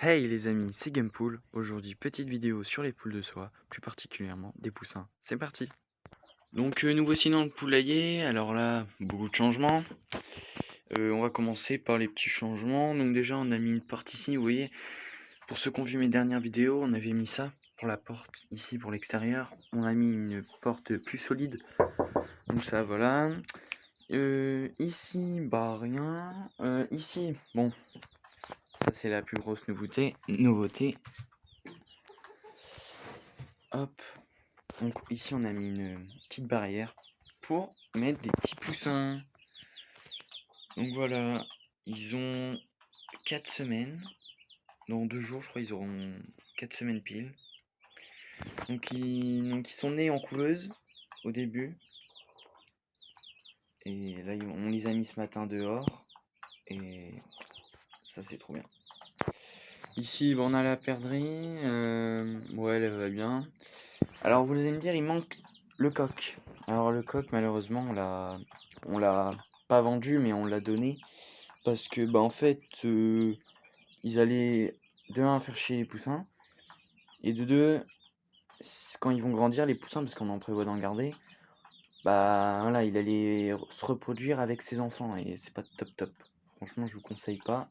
Hey les amis, c'est Gamepool. Aujourd'hui, petite vidéo sur les poules de soie, plus particulièrement des poussins. C'est parti. Donc nous voici dans le poulailler. Alors là, beaucoup de changements. On va commencer par les petits changements. Donc déjà, on a mis une porte ici, vous voyez. Pour ceux qui ont vu mes dernières vidéos, on avait mis ça pour la porte, ici pour l'extérieur. On a mis une porte plus solide. Donc ça, voilà. Ici, bah rien. Ici, bon, ça c'est la plus grosse nouveauté. Hop. Donc ici on a mis une petite barrière pour mettre des petits poussins. Donc voilà, ils ont 4 semaines. Dans 2 jours je crois ils auront 4 semaines pile. Donc ils sont nés en couveuse au début. Et là on les a mis ce matin dehors. Et ça c'est trop bien. Ici on a la perdrix. Ouais elle va bien. Alors vous allez me dire il manque le coq. Alors le coq malheureusement on l'a pas vendu mais on l'a donné parce que bah en fait ils allaient de un faire chier les poussins et de deux quand ils vont grandir les poussins parce qu'on en prévoit d'en garder bah voilà il allait se reproduire avec ses enfants et c'est pas top. Franchement je vous conseille pas.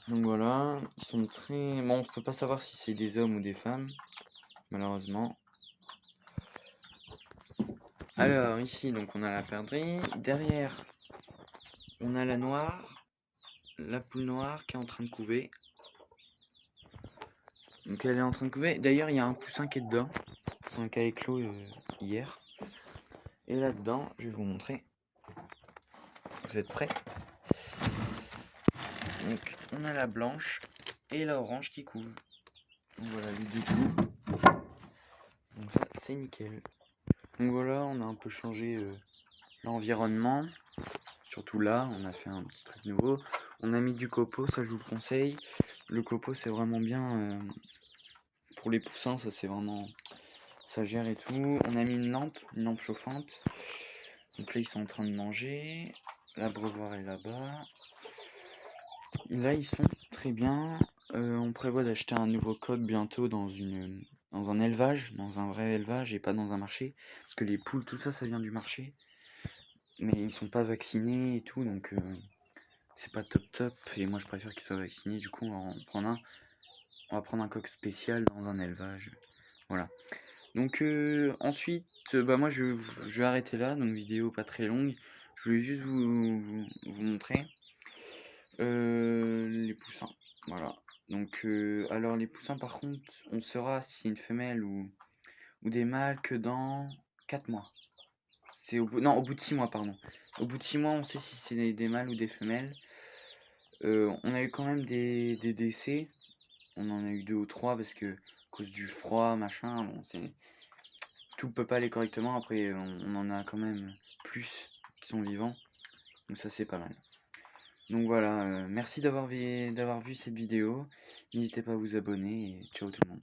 Donc voilà ils sont très bon on peut pas savoir si c'est des hommes ou des femmes malheureusement. Alors ici donc on a la perdrix, derrière on a la noire, la poule noire qui est en train de couver. Donc elle est en train de couver, d'ailleurs il y a un poussin qui est dedans, qui a éclos hier. Et là-dedans, je vais vous montrer. Vous êtes prêts? Donc on a la blanche et la orange qui couvent. Donc voilà les deux couvent. Donc ça c'est nickel. Donc voilà on a un peu changé l'environnement. Surtout là, on a fait un petit truc nouveau. On a mis du copeau, ça je vous le conseille. Le copeau c'est vraiment bien pour les poussins, ça c'est vraiment... Ça gère et tout. On a mis une lampe chauffante. Donc là ils sont en train de manger. L'abreuvoir est là-bas. Et là ils sont très bien. On prévoit d'acheter un nouveau coq bientôt dans un élevage, dans un vrai élevage et pas dans un marché. Parce que les poules, tout ça, ça vient du marché. Mais ils sont pas vaccinés et tout, donc c'est pas top. Et moi je préfère qu'ils soient vaccinés. Du coup on va prendre un coq spécial dans un élevage. Voilà. Donc ensuite, bah moi je vais arrêter là, donc vidéo pas très longue. Je voulais juste vous montrer les poussins. Voilà. Donc alors les poussins par contre, on saura si c'est une femelle ou des mâles que dans 4 mois. C'est au bout de 6 mois pardon. Au bout de 6 mois on sait si c'est des mâles ou des femelles. On a eu quand même des décès. On en a eu 2 ou 3 parce que à cause du froid machin, bon c'est... Tout peut pas aller correctement, après on en a quand même plus qui sont vivants, donc ça c'est pas mal. Donc voilà, merci d'avoir vu cette vidéo, n'hésitez pas à vous abonner et ciao tout le monde.